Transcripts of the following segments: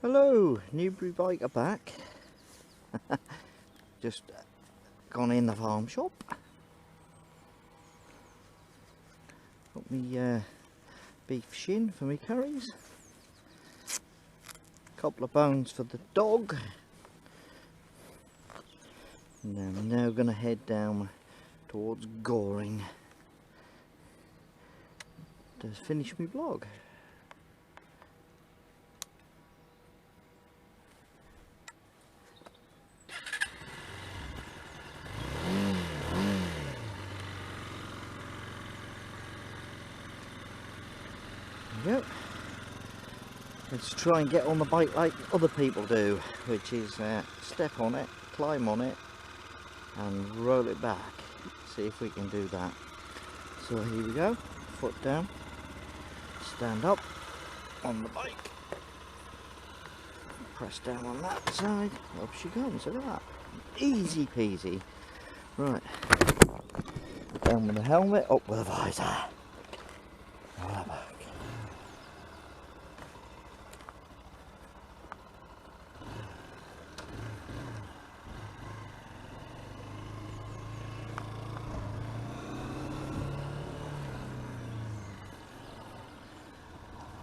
Hello, Newbury Biker back. Just gone in the farm shop. Got me beef shin for me curries. Couple of bones for the dog. And I'm now going to head down towards Goring to finish my vlog. Yep. Let's try and get on the bike like other people do, which is step on it, climb on it and roll it back. See if we can do that. So here we go, foot down, stand up on the bike, press down on that side, up she comes, look at that, easy peasy. Right, down with the helmet, up with the visor, roll it back.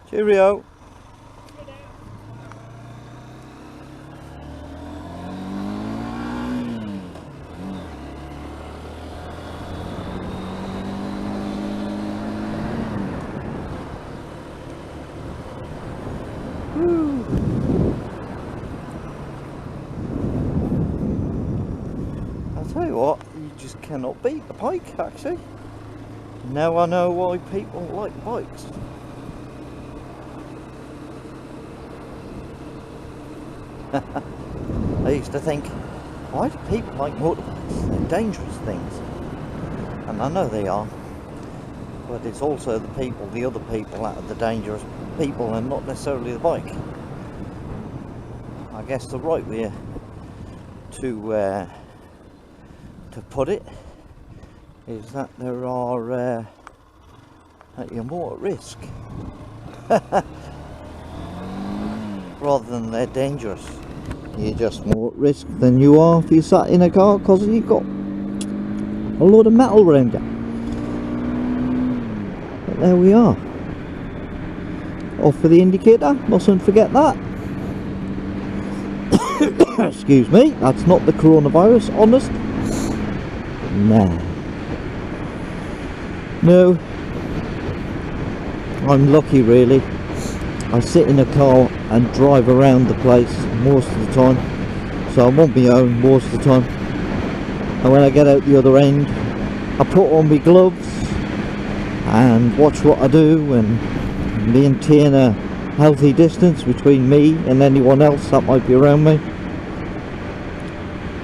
Cheerio. I'll tell you what, you just cannot beat the bike actually. Now I know why people like bikes. I used to think, why do people like motorbikes? They're dangerous things. And I know they are. But it's also the other people that are the dangerous people and not necessarily the bike. I guess the right way to put it is that there are that you're more at risk. Rather than they're dangerous. You're just more at risk than you are if you sat in a car because you've got a load of metal around you. But there we are. Off for the indicator, mustn't forget that. Excuse me, that's not the coronavirus, honest. Nah. No. I'm lucky really. I sit in a car and drive around the place most of the time, so I'm on my own most of the time, and when I get out the other end I put on my gloves and watch what I do and maintain a healthy distance between me and anyone else that might be around me.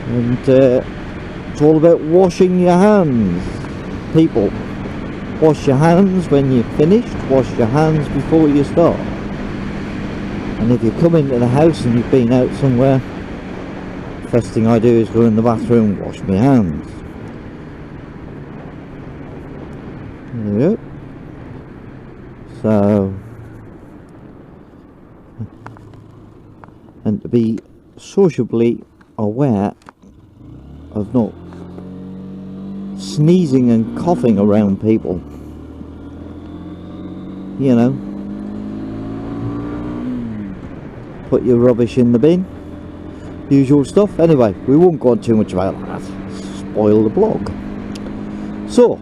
And it's all about washing your hands, people. Wash your hands when you're finished, wash your hands before you start. And if you come into the house and you've been out somewhere, first thing I do is go in the bathroom and wash my hands. There we go. So, and to be sociably aware of not sneezing and coughing around people, you know. Put your rubbish in the bin, usual stuff. Anyway, we won't go on too much about that, spoil the blog. So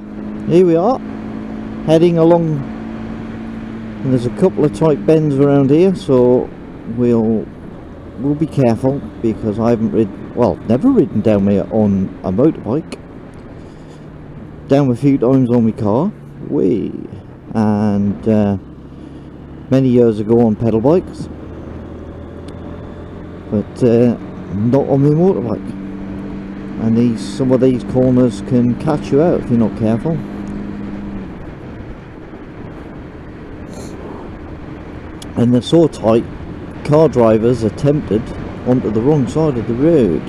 here we are heading along, and there's a couple of tight bends around here, so we'll be careful because I haven't never ridden down here on a motorbike. Down a few times on my car, and many years ago on pedal bikes, but not on my motorbike. And some of these corners can catch you out if you're not careful. And they're so tight, car drivers are tempted onto the wrong side of the road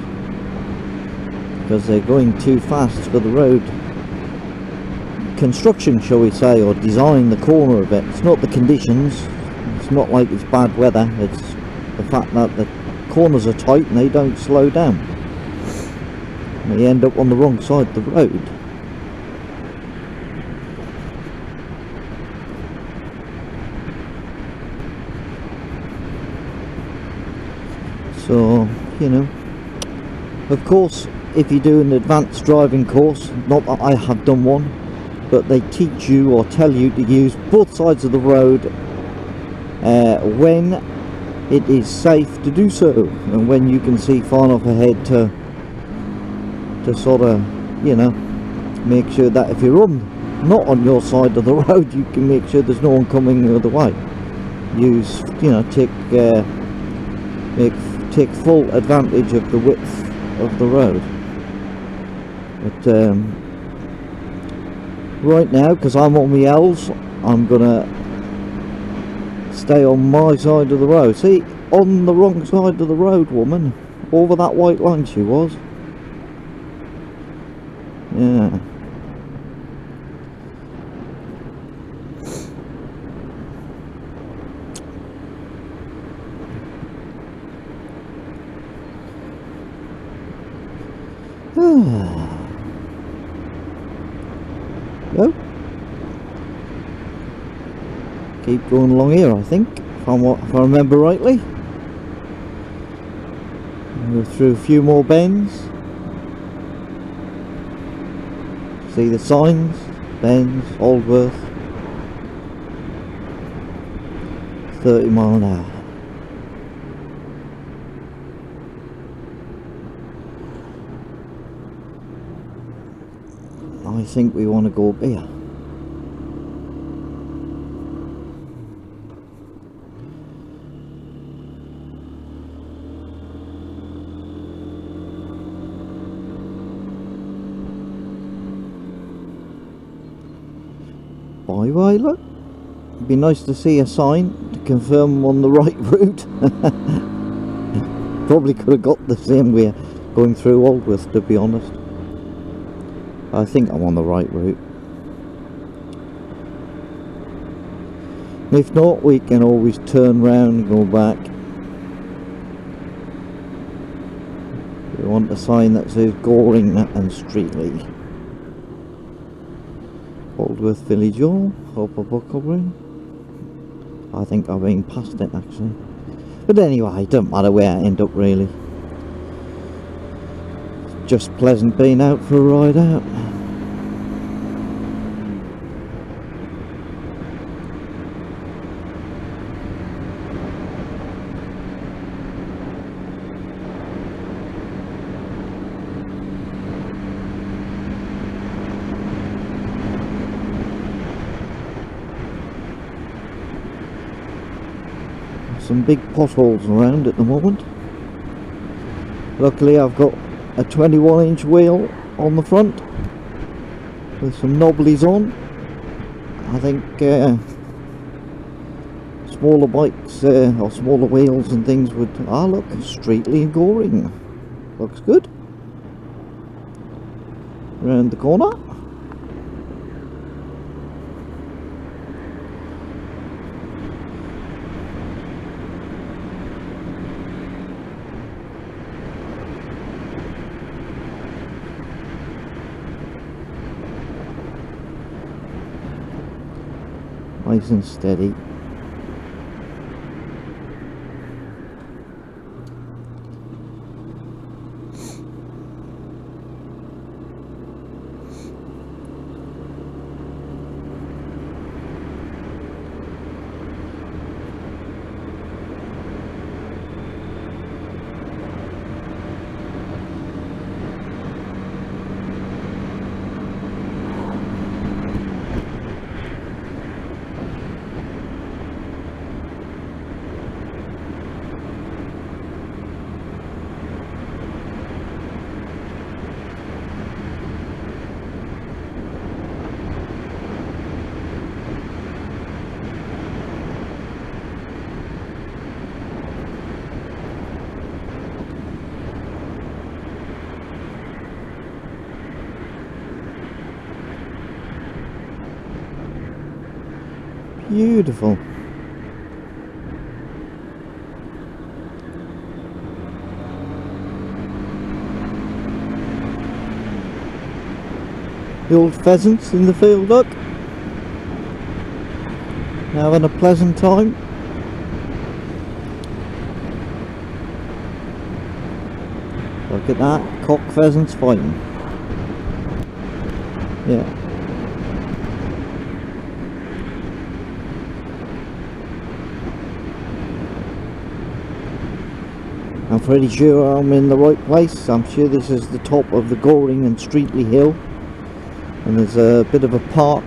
because they're going too fast for the road construction, shall we say, or design the corner of it. It's not the conditions, it's not like it's bad weather, it's the fact that the corners are tight and they don't slow down. And they end up on the wrong side of the road. So, you know, of course, if you do an advanced driving course, not that I have done one, but they teach you or tell you to use both sides of the road when it is safe to do so, and when you can see far enough ahead to sort of, you know, make sure that if you're not on your side of the road, you can make sure there's no one coming the other way. Use, you know, take full advantage of the width of the road. But right now, because I'm on the L's, I'm gonna stay on my side of the road. See, on the wrong side of the road, woman. Over that white line she was. Yeah. Go. Keep going along here, I think, if I remember rightly. Go through a few more bends. See the signs, Bends, Aldworth, 30 mile an hour. I think we want to go up here. Byway, look. It'd be nice to see a sign to confirm I'm on the right route. Probably could have got the same way going through Aldworth, to be honest. I think I'm on the right route. If not, we can always turn round and go back. We want a sign that says Goring and Streatley. Aldworth Village Hall, Upper Bucklebury. I think I've been past it actually. But anyway, it doesn't matter where I end up really. Just pleasant being out for a ride out. Some big potholes around at the moment. Luckily I've got a 21-inch wheel on the front with some knobblies on. I think smaller bikes or smaller wheels and things would... Ah look, Streatley and Goring. Looks good. Round the corner. Nice and steady. Beautiful. The old pheasants in the field, look. They're having a pleasant time. Look at that, cock pheasants fighting. Yeah. I'm pretty sure I'm in the right place. I'm sure this is the top of the Goring and Streatley Hill, and there's a bit of a park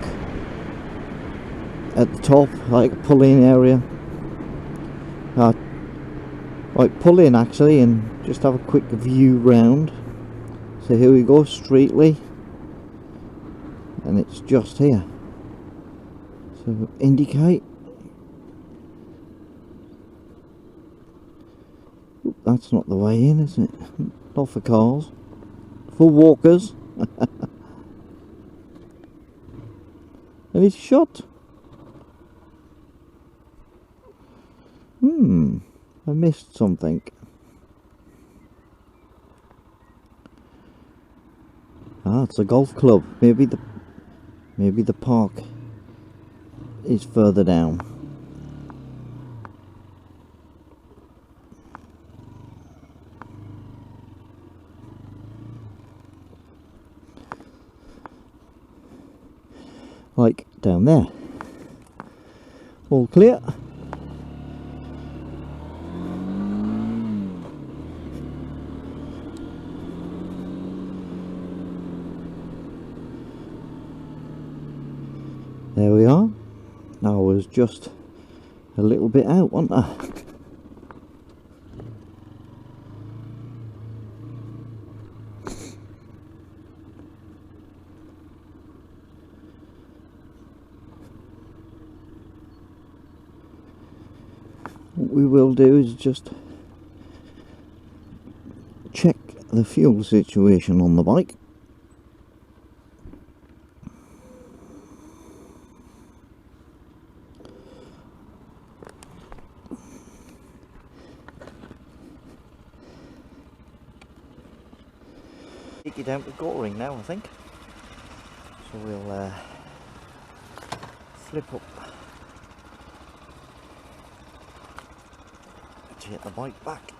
at the top, like a pull-in area. Like pull in actually and just have a quick view round. So here we go, Streatley, and it's just here. So indicate. Oop, that's not the way in, is it? Not for cars, for walkers. And it's shut. I missed something. Ah, it's a golf club. Maybe the park is further down. Like down there. All clear. There we are. I was just a little bit out, wasn't I? What we will do is just check the fuel situation on the bike. Take you down to Goring now, I think. So we'll flip up. Get the bike back.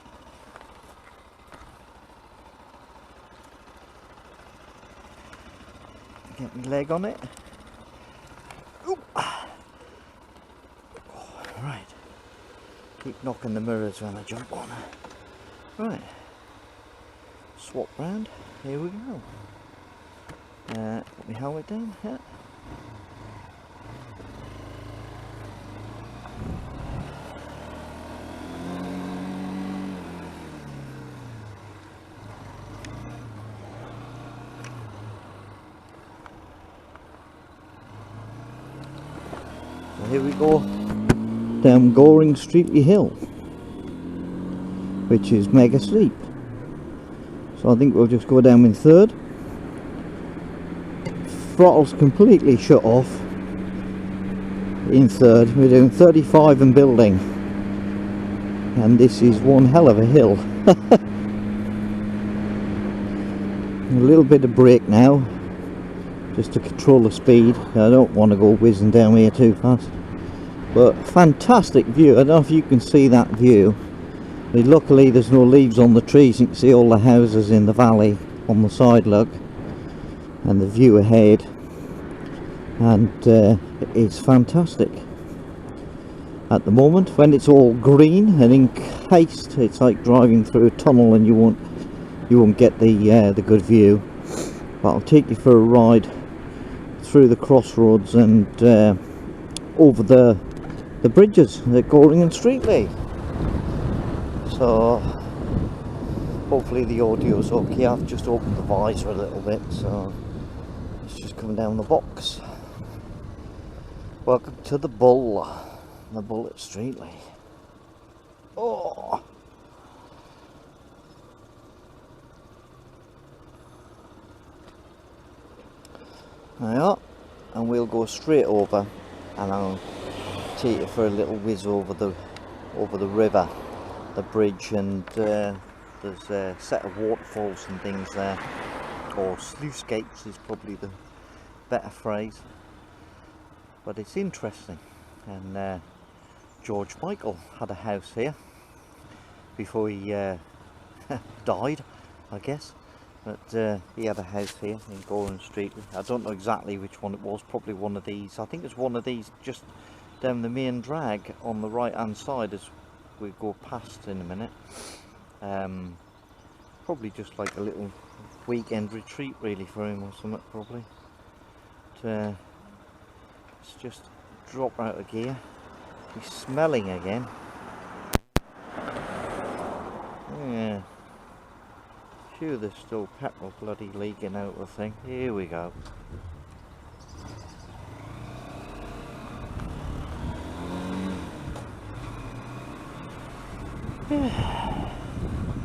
Get my leg on it. Ooh. Right. Keep knocking the mirrors when I jump on. Right. Swap round. Here we go. Put my helmet down. Yeah. So here we go down Goring Streatley Hill, which is mega steep. So I think we'll just go down in third. Throttle's completely shut off in third. We're doing 35 and building, and this is one hell of a hill. A little bit of brake now, just to control the speed. I don't want to go whizzing down here too fast. But fantastic view. I don't know if you can see that view. Luckily there's no leaves on the trees. You can see all the houses in the valley on the side, look, and the view ahead, and it's fantastic at the moment when it's all green and encased. It's like driving through a tunnel and you won't get the good view. But I'll take you for a ride through the crossroads and over the bridges at Goring and Streatley. So hopefully the audio's okay. I've just opened the visor a little bit, so it's just coming down the box. Welcome to the Bull at Streatley. Oh, there you are. And we'll go straight over, and I'll take you for a little whiz over the river, the bridge, and there's a set of waterfalls and things there, or sluice gates is probably the better phrase, but it's interesting. And George Michael had a house here before he died, I guess. But he had a house here in Goring Streatley. I don't know exactly which one it was, probably one of these. I think it's one of these just down the main drag on the right hand side as we go past in a minute. Probably just like a little weekend retreat really for him or something, probably. But, let's just drop out of gear. He's smelling again. Yeah. Phew, there's still petrol bloody leaking out of the thing. Here we go.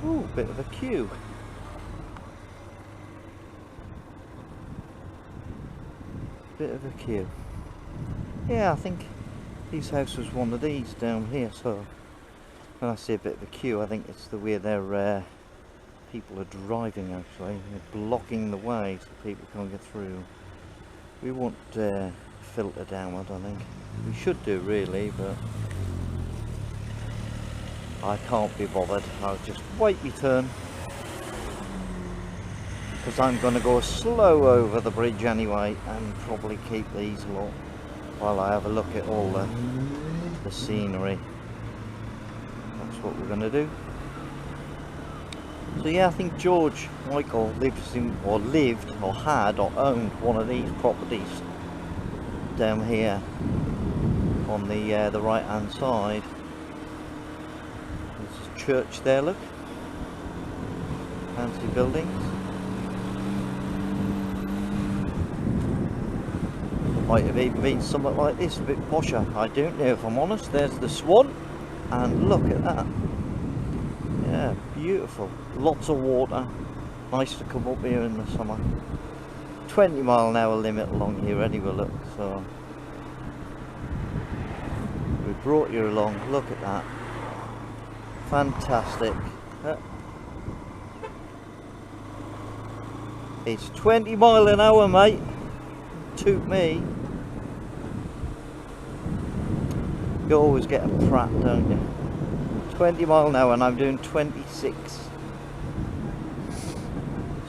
Ooh, bit of a queue. Bit of a queue. Yeah, I think his house was one of these down here, so when I say a bit of a queue, I think it's the way they're people are driving actually. They're blocking the way so people can't get through. We won't filter down, I don't think. We should do really, but I can't be bothered. I'll just wait my turn, because I'm going to go slow over the bridge anyway and probably keep these low while I have a look at all the scenery. That's what we're going to do. So yeah, I think George Michael lives in, or lived, or had, or owned one of these properties down here on the right hand side. There's a church there, look. Fancy buildings. Might have even been something like this, a bit posher. I don't know, if I'm honest. There's the Swan, and look at that. Yeah, beautiful. Lots of water. Nice to come up here in the summer. 20-mile-an-hour limit along here anyway, look. So we brought you along. Look at that. Fantastic. It's 20 mile an hour, mate. Toot me. You always get a prat, don't you? 20 mile an hour and I'm doing 26.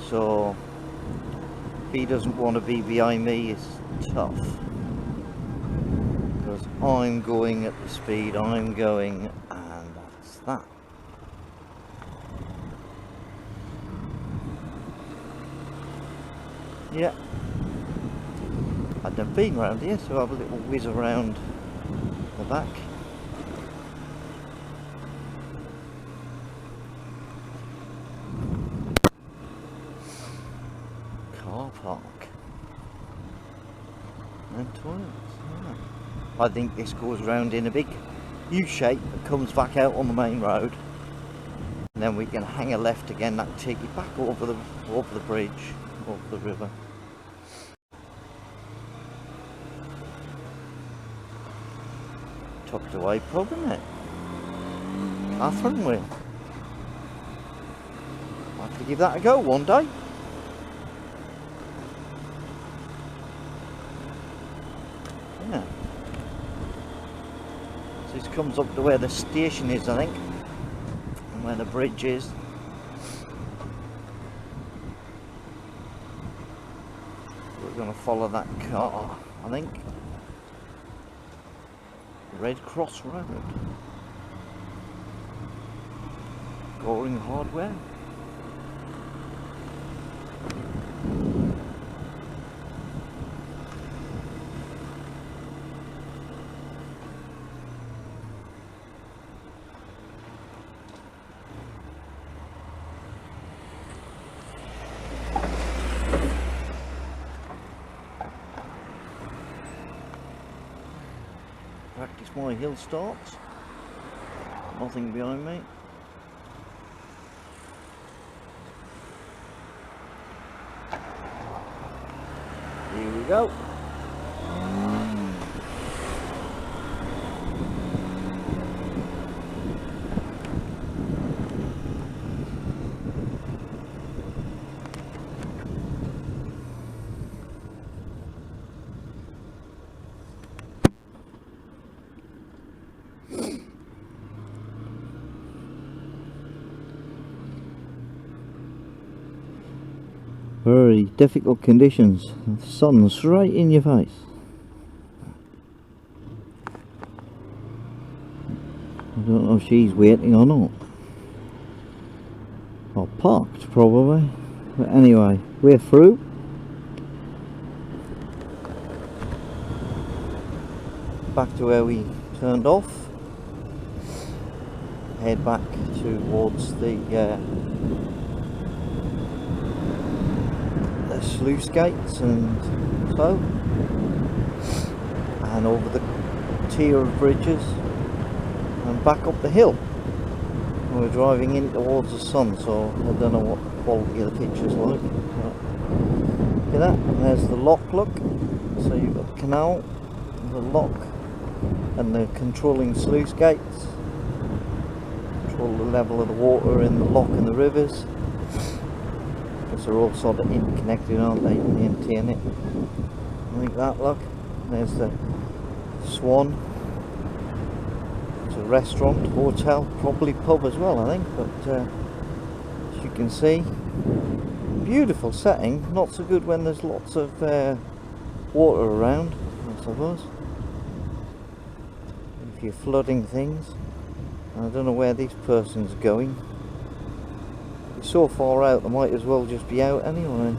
So if he doesn't want to be behind me, it's tough, because I'm going at the speed I'm going, and that's that. Yeah, I've never been around here, so I'll have a little whiz around the back. Car park and toilets. Yeah. I think this goes round in a big U-shape and comes back out on the main road, and then we can hang a left again. That'll take you back over the bridge, over the river. Tucked away pub, isn't it? Catherine Wheel. I'll have to give that a go one day. Yeah. So this comes up to where the station is, I think, and where the bridge is. We're going to follow that car, I think. Red Cross Road. Goring Hardware. Practice my hill starts. Nothing behind me. Here we go. Very difficult conditions. The sun's right in your face. I don't know if she's waiting or not. Or parked probably. But anyway, we're through. Back to where we turned off. Head back towards the sluice gates and so, and over the tier of bridges and back up the hill. We're driving in towards the sun, so I don't know what the quality of the picture's like. Look at that, and there's the lock, look. So you've got the canal, the lock, and the controlling sluice gates. Control the level of the water in the lock and the rivers. Because they're all sort of interconnected, aren't they, in the internet. Like that, look. There's the Swan. It's a restaurant, hotel, probably pub as well, I think. But as you can see, beautiful setting. Not so good when there's lots of water around, I suppose. If you're flooding things. I don't know where this person's going. It's so far out, they might as well just be out anyway.